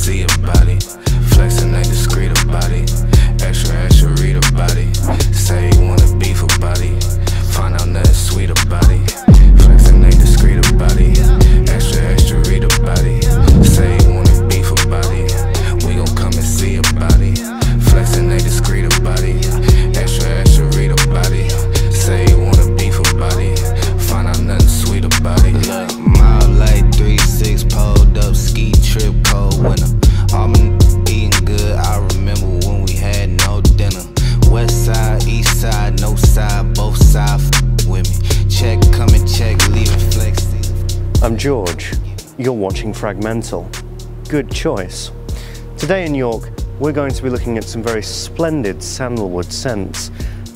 see about it. Flexing ain't discreet about it. Extra, extra, read about it. Say you wanna beef about it. Find out nothing sweet about it. Flexing ain't discreet about it. Extra, extra, read about it. Say you wanna beef about it. We gon' come and see about it. Flexing ain't discreet about it. Extra, extra, read about it. Say you wanna beef about it. Find out nothing sweet about it. Look, mile like 3-6 pulled up, ski trip, cold winter. I'm eating good. I remember when we had no dinner. West side, east side, no side, both sides with me. Check, coming, check, leaving flex. I'm George. You're watching FRAG-MENTAL. Good choice. Today in York, we're going to be looking at some very splendid sandalwood scents.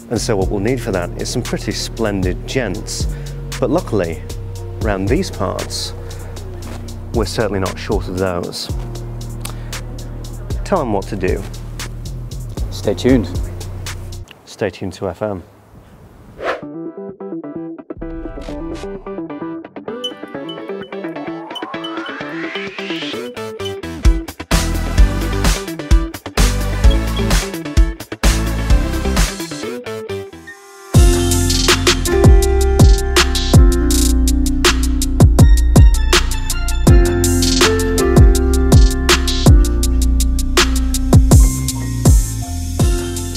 And so what we'll need for that is some pretty splendid gents. But luckily, around these parts, we're certainly not short of those. Tell them what to do. Stay tuned. Stay tuned to FM.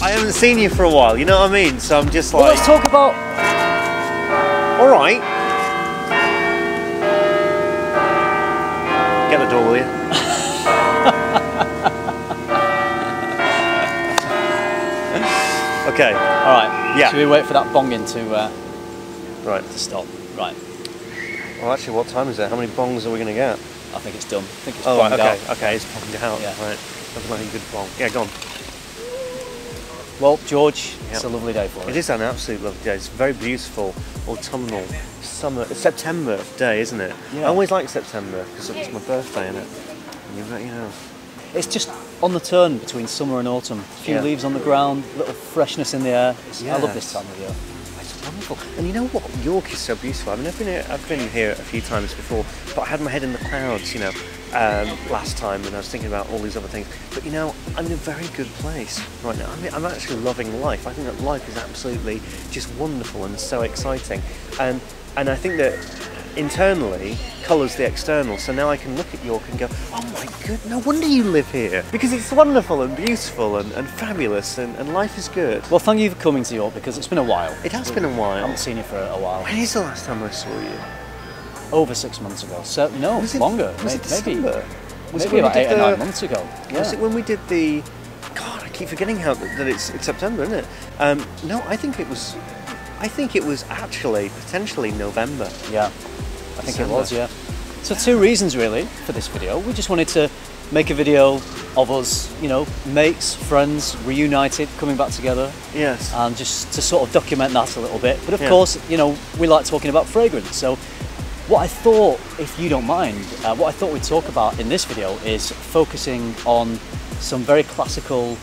I haven't seen you for a while, you know what I mean? So I'm just like... Well, let's talk about... Alright. Get the door, will you? Okay. Alright. Yeah. Should we wait for that bonging Right. to stop? Right. Well, actually, what time is it? How many bongs are we going to get? I think it's done. I think it's Oh, bonged okay. out. Okay, it's bonged out. Yeah. Right. That's like a good bong. Yeah, go on. Well, George, it's Yep. a lovely day for It us. is an absolute lovely day. It's a very beautiful autumnal summer, September day, isn't it? Yeah. I always like September because it's my birthday, innit? And you know. It's just on the turn between summer and autumn. A few Yeah. leaves on the ground, little freshness in the air. I love Yes. this time of year. It's wonderful. And you know what? York is so beautiful. I mean, I've been here a few times before, but I had my head in the clouds, you know, last time, and I was thinking about all these other things. But you know, I'm in a very good place right now. I mean, I'm actually loving life. I think that life is absolutely just wonderful and so exciting. And I think that internally colours the external. So now I can look at York and go, oh my good, no wonder you live here. Because it's wonderful and beautiful and fabulous and life is good. Well, thank you for coming to York because it's been a while. It has been a I while. haven't seen you for a while. When is the last time I saw you? Over 6 months ago. So, no, Was it- longer. was it maybe December? Was it maybe when we about did 8 or 9 the- months ago. Was it when we did the... God, I keep forgetting that it's September, isn't it? No, I think it was actually potentially November. Yeah, I think December. it was, yeah. So 2 reasons really for this video. We just wanted to make a video of us, you know, mates, friends, reunited, coming back together, Yes. and just to sort of document that a little bit. But of Yeah. course, you know, we like talking about fragrance. So what I thought, if you don't mind, what I thought we'd talk about in this video is focusing on some very classical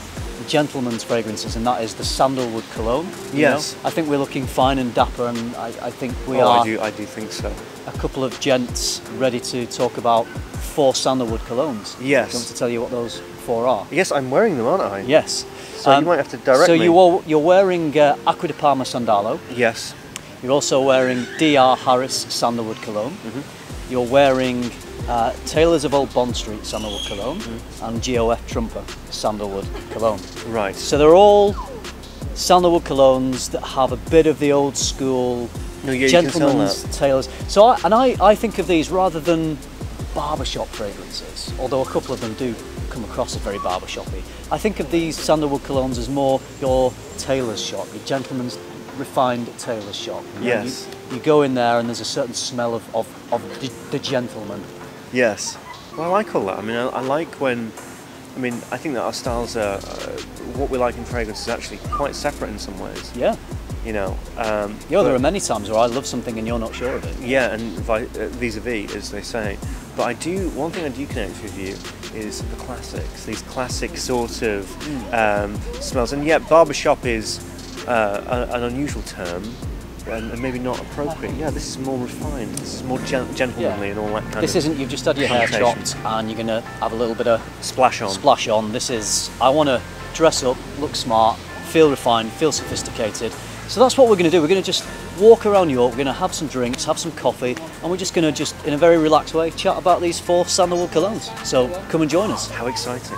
gentleman's fragrances, and that is the Sandalwood Cologne. you Yes. know? I think we're looking fine and dapper, and I think we Oh, are I do think so. a couple of gents ready to talk about 4 Sandalwood colognes. Yes. Do you want me to tell you what those 4 are? Yes, I'm wearing them, aren't I? Yes. So you might have to direct so me. you're wearing Acqua de Parma Sandalo. Yes. You're also wearing DR Harris Sandalwood Cologne. You're wearing Taylors of Old Bond Street Sandalwood Cologne and GOF Trumper Sandalwood Cologne. Right. So they're all Sandalwood colognes that have a bit of the old school No, yeah, you can tell gentleman's that. tailors. So I think of these rather than barbershop fragrances, although a couple of them do come across as very barbershoppy. I think of these Sandalwood colognes as more your tailor's shop, your gentleman's refined tailor's shop. You know, Yes. You go in there and there's a certain smell of the gentleman. Yes. Well, I like all that. I mean, I like when... I mean, I think that our styles are... what we like in fragrance is actually quite separate in some ways. Yeah. You know. There are many times where I love something and you're not sure of it. Yeah, and vis-a-vis, as they say. But one thing I do connect with you is the classics. These classic sort of smells. And yeah, barbershop is an unusual term, and maybe not appropriate. Yeah, this is more refined. This is more gentlemanly and all that kind of. This isn't you've just had your hair connotation. chopped and you're gonna have a little bit of Splash on. This is I want to dress up, look smart, feel refined, feel sophisticated. So that's what we're going to do. We're going to just walk around York, we're going to have some drinks, have some coffee, and we're just going to just, in a very relaxed way, chat about these 4 Sandalwood colognes. So come and join us. How exciting.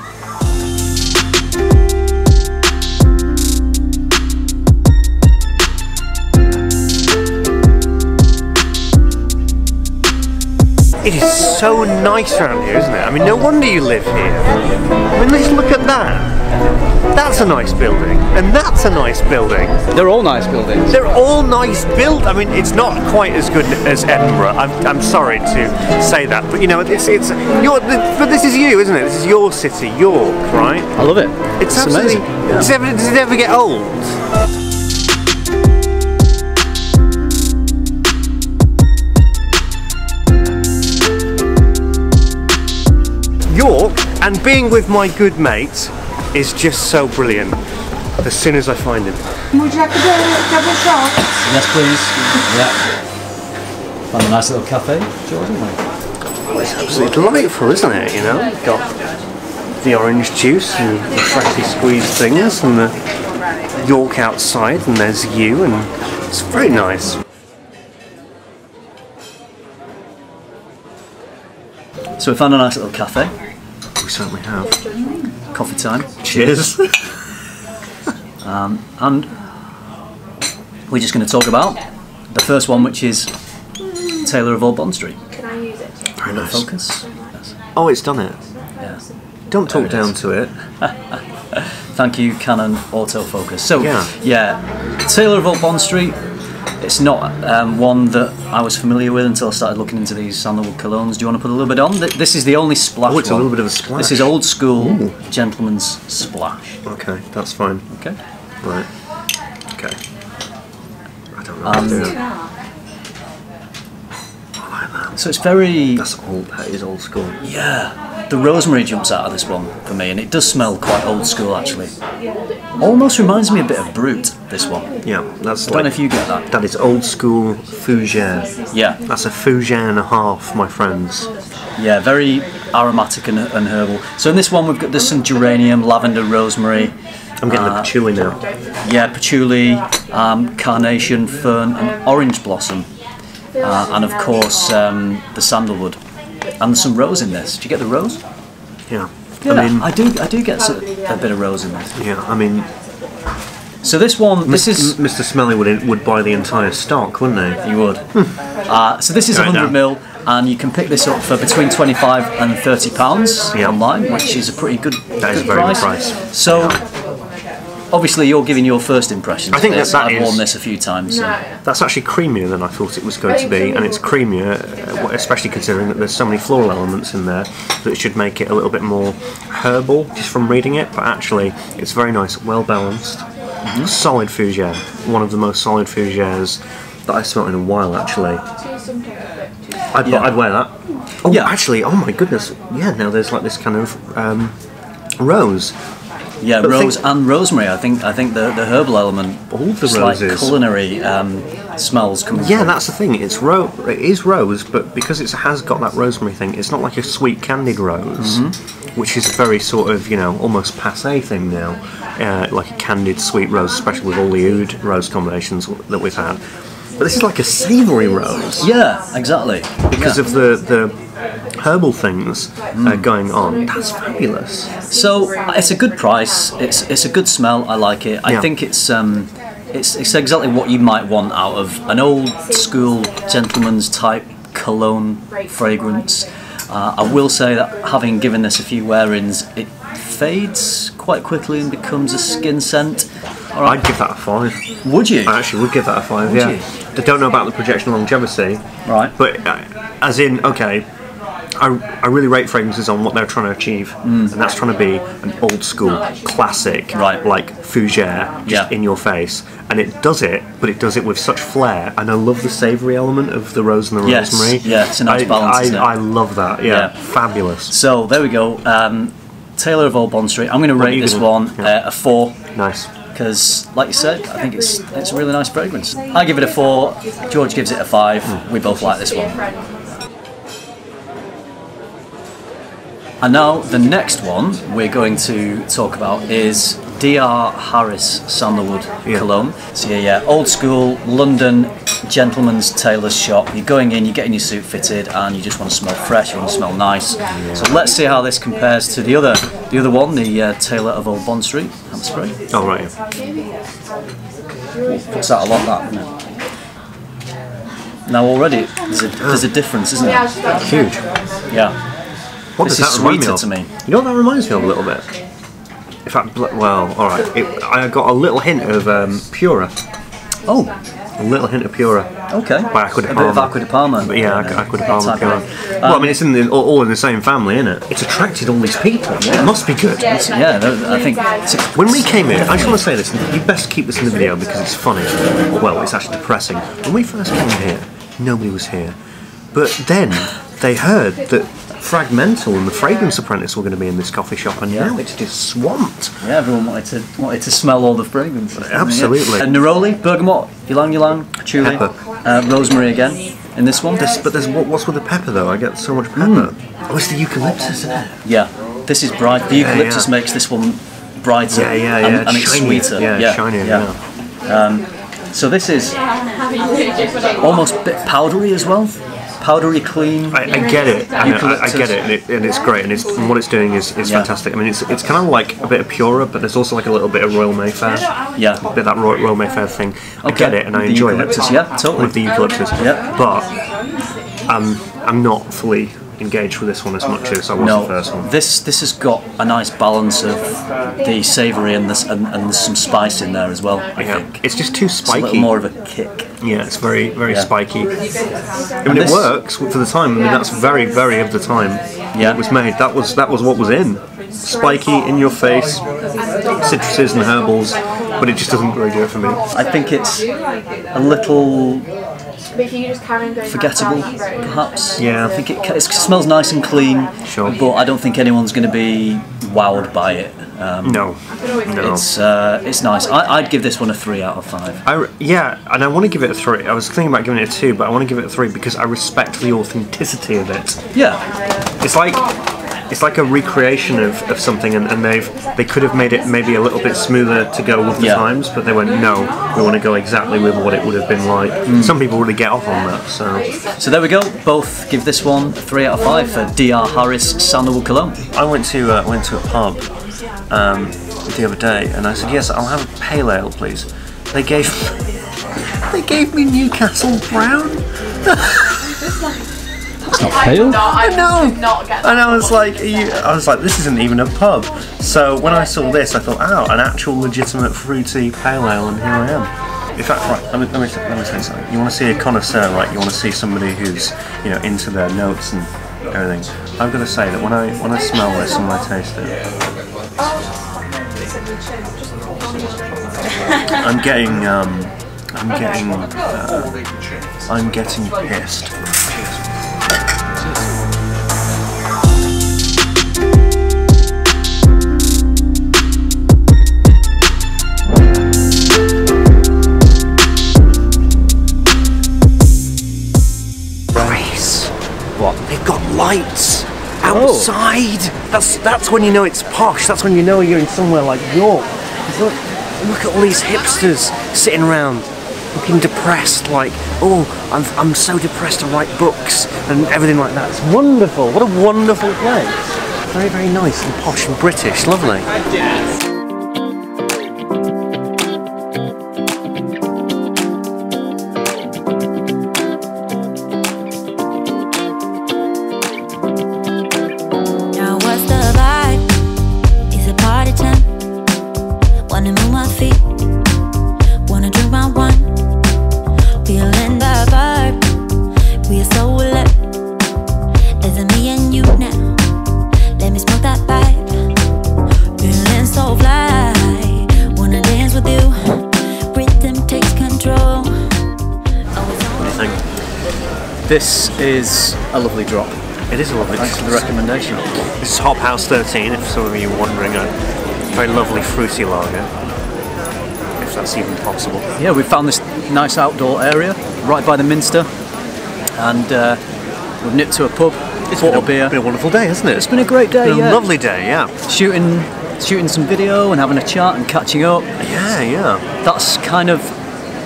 It is so nice around here, isn't it? I mean, no wonder you live here. I mean, let's look at that. That's a nice building, and that's a nice building. They're all nice buildings. They're all nice built. I mean, it's not quite as good as Edinburgh. I'm sorry to say that, but you know, but this is you, isn't it? This is your city, York, right? I love it. It's absolutely amazing. Yeah. Does it ever get old? York, and being with my good mate is just so brilliant as soon as I find him. Would you like a double shot? Yes, please. Yeah. Find a nice little cafe, Jordan. Well, it's absolutely delightful, isn't it? You know, got the orange juice and the freshly squeezed things, and the York outside, and there's you, and it's very nice. So we found a nice little cafe. We certainly have. Coffee time. Cheers. And we're just going to talk about the first one, which is Taylor of Old Bond Street. Can I use it? Very nice. Focus. Yes. Oh, it's done it. Yeah. Don't talk down to it. Thank you, Canon autofocus. So yeah, Taylor of Old Bond Street. It's not one that I was familiar with until I started looking into these Sandalwood colognes. Do you want to put a little bit on? This is the only splash. Oh, it's one. a little bit of a splash. This is old school gentleman's splash. Okay, that's fine. Okay. Right. Okay. I don't know what to do. I like that. So it's very. That's old. That is old school. Yeah. The rosemary jumps out of this one for me, and it does smell quite old school actually. Almost reminds me a bit of Brut, this one. Yeah, that's I don't know if you get that. That is old school fougere. Yeah. That's a fougere and a half, my friends. Yeah, very aromatic and herbal. So in this one there's some geranium, lavender, rosemary. I'm getting the patchouli now. Yeah, patchouli, carnation, fern, and orange blossom. And of course the sandalwood. And there's some rose in this. Do you get the rose? Yeah. Yeah, I mean, I do get a bit of rose in this. yeah, I mean, So this one, this is Mr. Smelly would buy the entire stock, wouldn't he? you would. So this is Right 100 now. ml, and you can pick this up for between £25 and £30 Yeah. online, which is a pretty good. That is a very good price. So obviously you're giving your first impressions. I think of this. that I've is- worn this a few times. So. That's actually creamier than I thought it was going to be, and it's creamier, especially considering that there's so many floral elements in there that it should make it a little bit more herbal just from reading it. But actually, it's very nice, well balanced, solid fougere. One of the most solid fougères that I've smelt in a while, actually. I'd wear that. Oh, Yeah. actually, oh my goodness, yeah. Now there's like this kind of rose. Yeah, But rose think- and rosemary. I think the herbal element, All the slight roses. culinary smells coming. Yeah, through. that's the thing. It is rose, but because it has got that rosemary thing, it's not like a sweet candied rose, which is a very sort of almost passé thing now, like a candied sweet rose, especially with all the oud rose combinations that we've had. But this is like a savoury rose Yeah, exactly. because Yeah. of the herbal things going on. That's fabulous. So it's a good price. It's a good smell. I like it. I Yeah. think it's exactly what you might want out of an old school gentleman's type cologne fragrance. I will say that having given this a few wear-ins, it fades quite quickly and becomes a skin scent. All right. I'd give that a 5. Would you? I actually would give that a 5. Would Yeah. you? I don't know about the projection longevity, Right. but as in, okay, I really rate fragrances on what they're trying to achieve, and that's trying to be an old school, classic, Right. like fougere, just Yeah. in your face. And it does it, but it does it with such flair. And I love the savoury element of the rose and the Yes, rosemary. yeah, it's a nice balance, isn't it? I love that. Yeah, Yeah. fabulous. So there we go. Taylor of Old Bond Street. I'm going to are rate you this gonna- one yeah. a 4. Nice. because, like you said, I think it's a really nice fragrance. I give it a 4. George gives it a 5. We both like this one. And now the next one we're going to talk about is DR Harris Sandalwood Cologne. So yeah, old school London gentleman's tailor's shop. You're going in, you're getting your suit fitted, and you just want to smell fresh, you want to smell nice. So let's see how this compares to the other one, the Tailor of Old Bond Street, Hampspray. Oh right. Puts out a lot, that, isn't it? Now already there's a difference, isn't there? Huge. Yeah. What this does is that remind sweeter me of? to me. You know what that reminds me of a little bit? In fact, well, alright. I got a little hint of Pura. Oh. A little hint of Pura. Okay. By Acqua de A Palma. bit of Acqua de Palma. But yeah, Acqua de Palma. Pura. Well, I mean, it's all in the same family, isn't it? It's attracted all these people. It must be good. Yeah, I think... When we came here, I just want to say this, you best keep this in the video because it's funny. Well, it's actually depressing. When we first came here, nobody was here. But then they heard that FRAG-MENTAL and the Fragrance Apprentice were going to be in this coffee shop, and now it's just swamped. Yeah, everyone wanted to smell all the fragrances. Absolutely. And neroli, bergamot, ylang ylang, patchouli, rosemary again in this one. But there's what's with the pepper though? I get so much pepper. Oh, it's the eucalyptus, isn't it? Yeah, this is bright. The eucalyptus makes this one brighter. And it's shinier. sweeter. Shinier. So this is almost a bit powdery as well. Powdery, clean. I get it. I get it, and it's great, and what it's doing is fantastic. I mean, it's kind of like a bit of Pura, but there's also like a little bit of Royal Mayfair. Yeah. A bit of that Royal Mayfair thing. I get it, and I enjoy it. Yeah, totally. With the eucalyptus. Yeah. But I'm not fully engaged with this one as much as I was the first one. This has got a nice balance of the savoury and there's some spice in there as well. I think it's just too spiky. It's a little more of a kick. Yeah, it's very spiky. I mean, it works for the time. I mean, that's very of the time it was made. That was what was in. Spiky, in your face, citruses and herbals, but it just doesn't really do it for me. I think it's a little forgettable, perhaps. Yeah. I think it smells nice and clean, but I don't think anyone's going to be wowed by it. No. It's nice. I'd give this one a 3 out of 5. And I want to give it a 3. I was thinking about giving it a 2, but I want to give it a 3 because I respect the authenticity of it. Yeah. It's like a recreation of something, and they could have made it maybe a little bit smoother to go with the times, but they went, no, we want to go exactly with what it would have been like. Some people really get off on that. So there we go. Both give this one a 3 out of 5 for DR Harris Sandalwood Cologne. I went to a pub the other day, and I said, yes, I'll have a pale ale, please. They gave me Newcastle Brown. It's not pale. And I was like, this isn't even a pub. So when I saw this, I thought, oh, an actual legitimate fruity pale ale, and here I am. In fact, right, let me say something. You want to see a connoisseur, right? You want to see somebody who's into their notes and everything. I've got to say that when I smell this and when I taste it, I'm getting pissed. What? They've got lights outside. That's when you know it's posh. That's when you know you're in somewhere like York. Look at all these hipsters sitting around, looking depressed. Like, oh, I'm so depressed to write books and everything like that. It's wonderful. What a wonderful place. Very nice and posh and British. Lovely. This is a lovely drop. It is a lovely drop. Thanks for the recommendation. This is Hop House 13, if some of you are wondering. A very lovely fruity lager. that's even possible. Yeah, we found this nice outdoor area right by the Minster, and we've nipped to a pub. It's bought a beer. been a wonderful day, hasn't it? It's been a great day. Been a Yeah, lovely day. Yeah. shooting some video and having a chat and catching up. Yeah. That's kind of,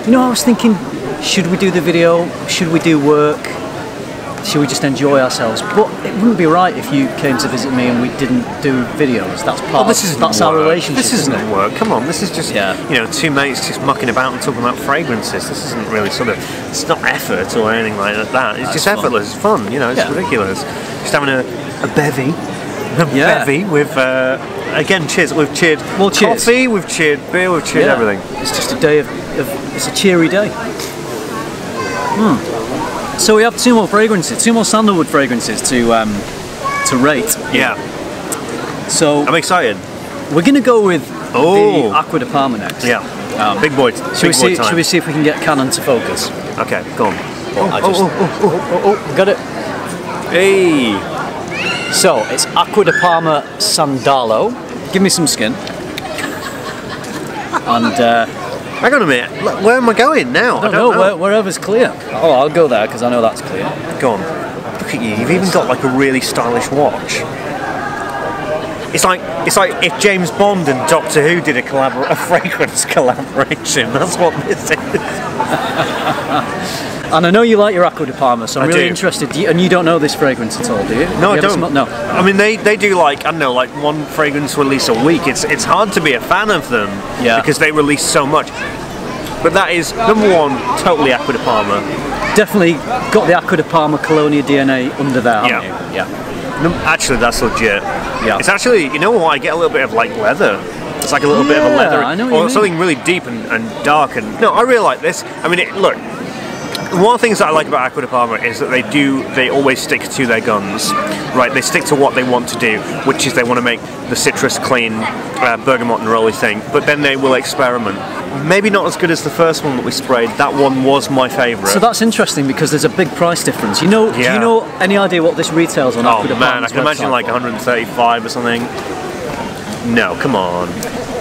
you know, I was thinking, should we do the video? Should we do work? Should we just enjoy ourselves? But it wouldn't be right if you came to visit me and we didn't do videos. That's part of, that's our relationship. This isn't it? work. Come on, this is just Yeah. you know, two mates just mucking about and talking about fragrances. This isn't really sort of, it's not effort or anything like that. It's just fun. effortless. It's fun. You know, it's ridiculous. Just having a bevy, bevy with again. Cheers. We've cheered cheers. coffee. We've cheered beer. We've cheered everything. It's just a day of it's a cheery day. So we have two more sandalwood fragrances to rate. Yeah. So I'm excited. we're going to go with the Acqua de Parma next. Yeah. Big boy. Should we see if we can get Canon to focus? Okay, go on. Got it. Hey. So it's Acqua de Parma Sandalo. Give me some skin. And Hang on a minute. Where am I going now? I don't know. Wherever's clear. Oh, I'll go there because I know that's clear. Go on. Look at you. You've even got like a really stylish watch. It's like if James Bond and Doctor Who did a fragrance collaboration. That's what this is. And I know you like your Acqua de Parma, so I'm really do. interested. And you don't know this fragrance at all, do you? No, I don't. No. I mean, they do like, I don't know, like one fragrance release a week. It's hard to be a fan of them because they release so much. But that is, number one, totally Acqua de Parma. Definitely got the Acqua de Parma Colonia DNA under there, haven't you? Yeah. Actually, that's legit. Yeah. It's actually, you know what, I get a little bit of like leather. It's like a little bit of a leather, I know what you mean. something really deep and dark. And no, I really like this. I mean, look. One of the things that I like about Acqua de Parma is that they always stick to their guns, right? They stick to what they want to do, which is they want to make the citrus clean, bergamot and rolly thing, but then they will experiment. Maybe not as good as the first one that we sprayed. That one was my favourite. So that's interesting because there's a big price difference. Do you know any idea what this retails on Acqua de Parma's man, I can imagine website like 135 or something. No, come on.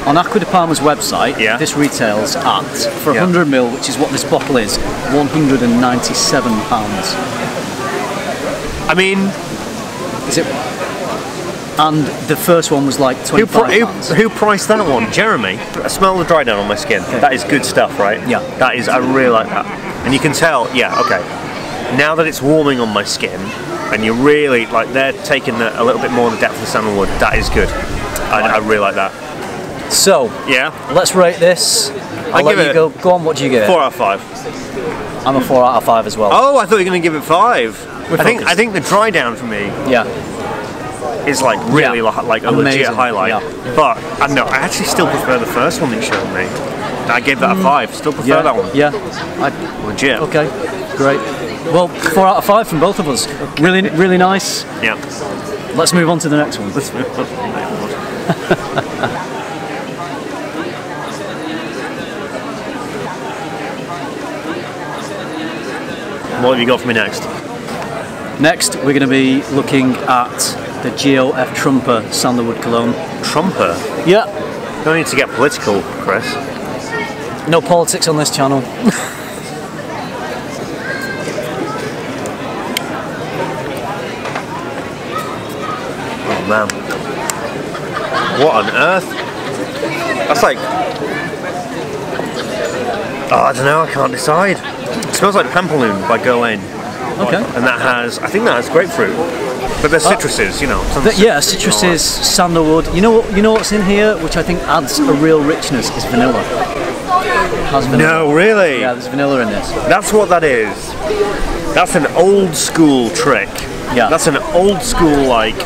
On Acqua de Parma's website, this retails at, for 100ml, which is what this bottle is, £197. I mean, is it? And the first one was like £25. Who priced that one? Jeremy? I smell the dry down on my skin. Okay. That is good stuff, right? Yeah. That is, I really like that. And you can tell, okay. Now that it's warming on my skin, and you really, like, they're taking a little bit more of the depth of the sandalwood, that is good. I really like that. So, let's rate this. I'll let you go. Go on, what do you give it? 4 out of 5. I'm a 4 out of 5 as well. Oh, I thought you were going to give it 5. I think the dry down for me is like really like a legit highlight. Yeah. But I don't know, I actually still prefer the first one that you showed me. I gave that a 5. Still prefer that one. Yeah. Legit. Okay, great. Well, 4 out of 5 from both of us. Really, really nice. Yeah. Let's move on to the next one. Let's move on to the next one. What have you got for me next? Next, we're going to be looking at the G.O.F. Trumper Sandalwood Cologne. Trumper? Yeah. No need to get political, Chris. No politics on this channel. Oh man. What on earth? That's like... Oh, I don't know, I can't decide. It smells like Pampaloon by Cologne. Okay. And that has, I think that has grapefruit. But there's citruses, you know. Citruses, sandalwood. You know what's in here, which I think adds a real richness, is vanilla. No, really? Yeah, there's vanilla in this. That's what that is. That's an old school trick. Yeah. That's an old school, like,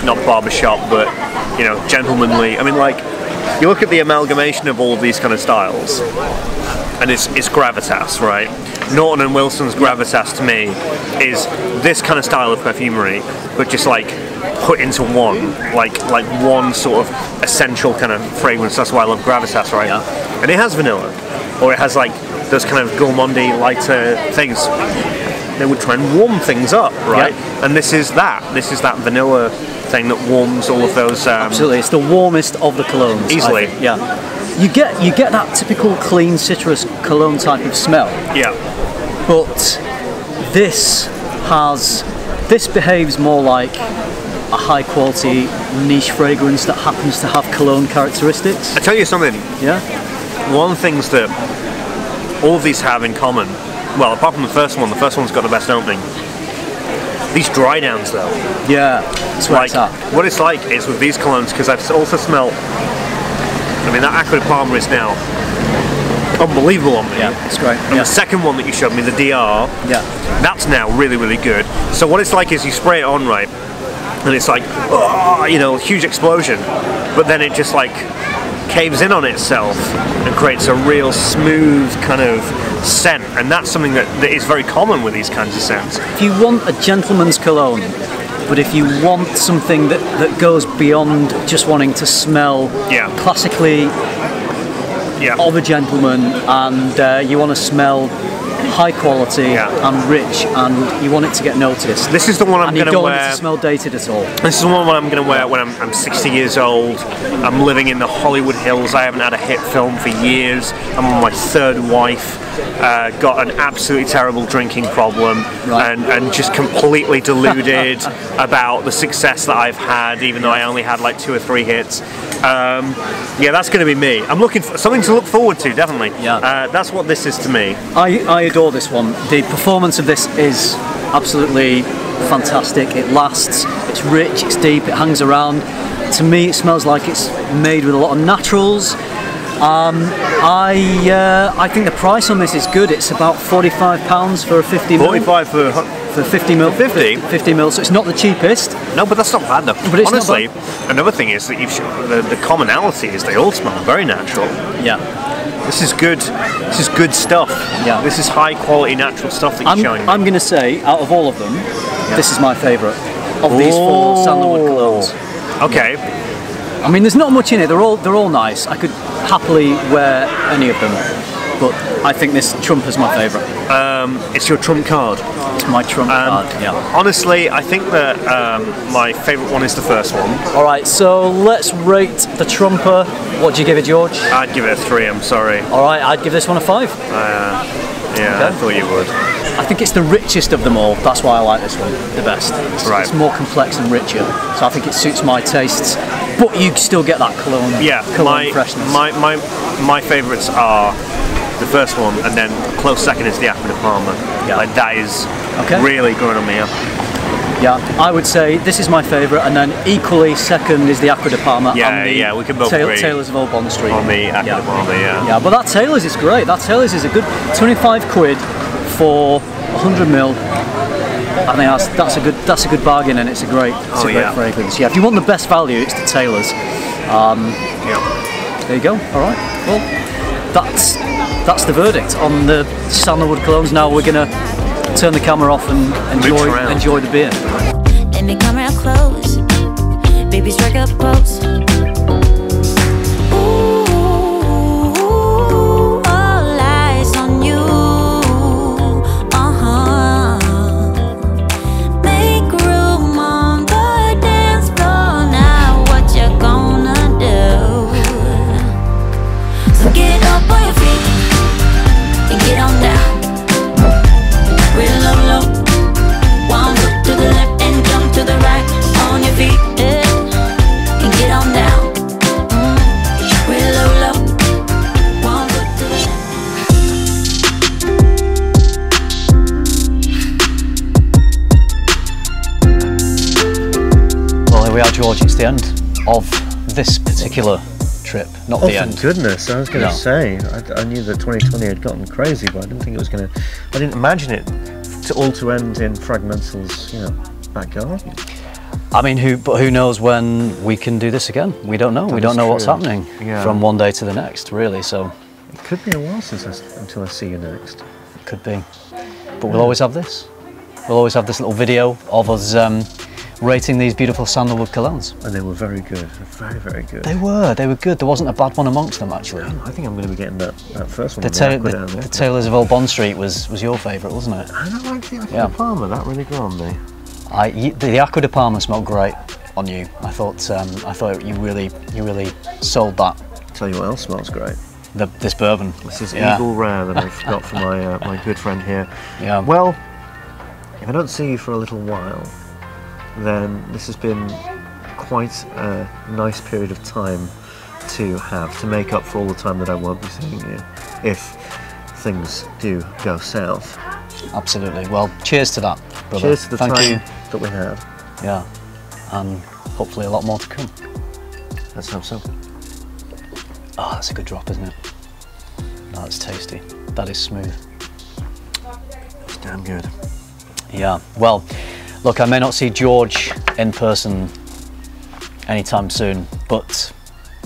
not barbershop, but, you know, gentlemanly. I mean, like, you look at the amalgamation of all of these kind of styles, and it's gravitas, right? Norton and Wilson's gravitas to me is this kind of style of perfumery, but just like put into one, like one sort of essential kind of fragrance. That's why I love gravitas, right? Yeah. And it has vanilla, or it has like those kind of gourmandy lighter things. They would try and warm things up, right? Yeah. And this is that vanilla thing that warms all of those. Absolutely, it's the warmest of the colognes. Easily, yeah. You get that typical clean citrus cologne type of smell, Yeah. but this behaves more like a high quality niche fragrance that happens to have cologne characteristics. I tell you something. Yeah. One of the things that all of these have in common, well, apart from the first one's got the best opening. These dry downs, though. Yeah. That's where it's at. What it's like is with these colognes, because I've also smelled. I mean, that Acqua de Parma is now unbelievable on me. Yeah, it's great. And the second one that you showed me, the DR, that's now really, really good. So what it's like is you spray it on, right, and it's like, oh, you know, huge explosion, but then it just like caves in on itself and creates a real smooth kind of scent, and that's something that is very common with these kinds of scents. If you want a gentleman's cologne, but if you want something that goes beyond just wanting to smell classically of a gentleman, and you want to smell high quality and rich, and you want it to get noticed. This is the one I'm going to wear. And you don't want it to smell dated at all. This is the one I'm going to wear when I'm 60 years old. I'm living in the Hollywood Hills. I haven't had a hit film for years. I'm on my third wife. Got an absolutely terrible drinking problem, and just completely deluded about the success that I've had, even though I only had like 2 or 3 hits. Yeah, that's going to be me. I'm looking for something to look forward to, definitely. Yeah. That's what this is to me. I adore this one. The performance of this is absolutely fantastic. It lasts, it's rich, it's deep, it hangs around. To me, it smells like it's made with a lot of naturals. I think the price on this is good. It's about £45 for a 50 ml. 45 for 50 ml. 50? 50 ml, so it's not the cheapest. No, but that's not bad though. But it's honestly, another thing is that the commonality is they all smell very natural. Yeah. This is good. This is good stuff. Yeah. This is high quality natural stuff that you're showing me. I'm going to say, out of all of them, this is my favourite of these 4 Sandalwood colognes. Okay. I mean, there's not much in it. They're all nice. I could happily wear any of them, but I think this trump is my favourite. It's your trump card. It's my trump card. Yeah. Honestly, I think that my favourite one is the first one. All right, so let's rate the trumper. What do you give it, George? I'd give it a 3. I'm sorry. All right, I'd give this one a 5. Yeah, okay. I thought you would. I think it's the richest of them all. That's why I like this one the best. It's more complex and richer, so I think it suits my tastes. But you still get that cologne, cologne freshness. My favourites are the first one, and then close second is the Acqua de Palma. Yeah. Like that is really growing on me. Yeah, I would say this is my favourite, and then equally second is the Acqua de Palma. Yeah, we can both agree. Taylor's of Old Bond Street. On the Acqua de Palma, Yeah, but that Taylor's is great. That Taylor's is a good 25 quid for 100 ml. I think that's a good bargain, and it's a great fragrance. Yeah, if you want the best value, it's the Taylor's. There you go. All right. Well, that's the verdict on the Sandalwood colognes. Now we're gonna turn the camera off and enjoy the beer. Let me come real close, baby, strike up a pose. George, it's the end of this particular trip, not the end. Oh, goodness, I was going to say, I knew that 2020 had gotten crazy, but I didn't think it was going to, I didn't imagine it to end in FRAG-MENTAL's, back garden. I mean, who knows when we can do this again? We don't know. We don't know what's happening from one day to the next, really, so. It could be a while until I see you next. It could be. But we'll always have this. We'll always have this little video of us rating these beautiful Sandalwood colognes. And they were very good, very, very good. They were good. There wasn't a bad one amongst them, actually. I think I'm going to be getting that first one. The Taylor's of Old Bond Street was your favourite, wasn't it? I don't like the Acqua de Palma, that really grew on me. The Acqua de Palma smelled great on you. I thought you really sold that Tell you what else smells great. This bourbon. This is Yeah. Eagle Rare that I've got for my good friend here. Yeah. Well, if I don't see you for a little while, then this has been quite a nice period of time to have to make up for all the time that I won't be seeing you if things do go south. Absolutely. Well, cheers to that, brother. Cheers to the Thank time you. that we had. Yeah, and hopefully a lot more to come. Let's hope so. Oh, that's a good drop, isn't it? That's tasty. That is smooth. It's damn good. Yeah, well, look, I may not see George in person anytime soon, but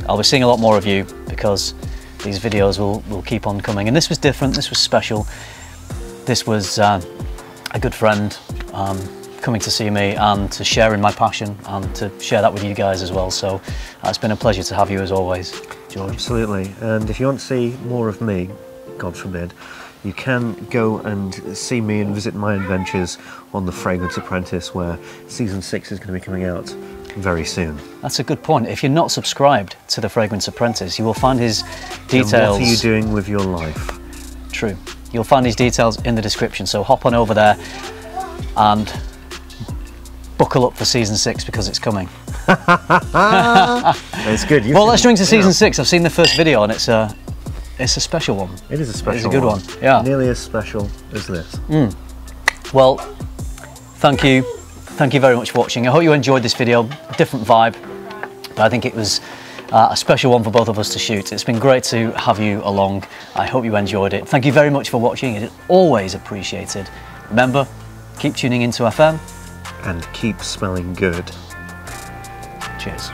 I'll be seeing a lot more of you because these videos will keep on coming. And this was different, this was special. This was a good friend coming to see me and to share in my passion and to share that with you guys as well. So it's been a pleasure to have you as always, George. Absolutely. And if you want to see more of me, God forbid, you can go and see me and visit my adventures on The Fragrance Apprentice, where season 6 is going to be coming out very soon. That's a good point. If you're not subscribed to The Fragrance Apprentice, you will find his details. And what are you doing with your life? True. You'll find his details in the description, so hop on over there and buckle up for season 6 because it's coming. It's good. Well, let's drink to season 6. I've seen the first video and it's a special one. It is a special one. It's a good one. Yeah. Nearly as special as this. Well, thank you. Thank you very much for watching. I hope you enjoyed this video. Different vibe, but I think it was a special one for both of us to shoot. It's been great to have you along. I hope you enjoyed it. Thank you very much for watching. It is always appreciated. Remember, keep tuning into FM. And keep smelling good. Cheers.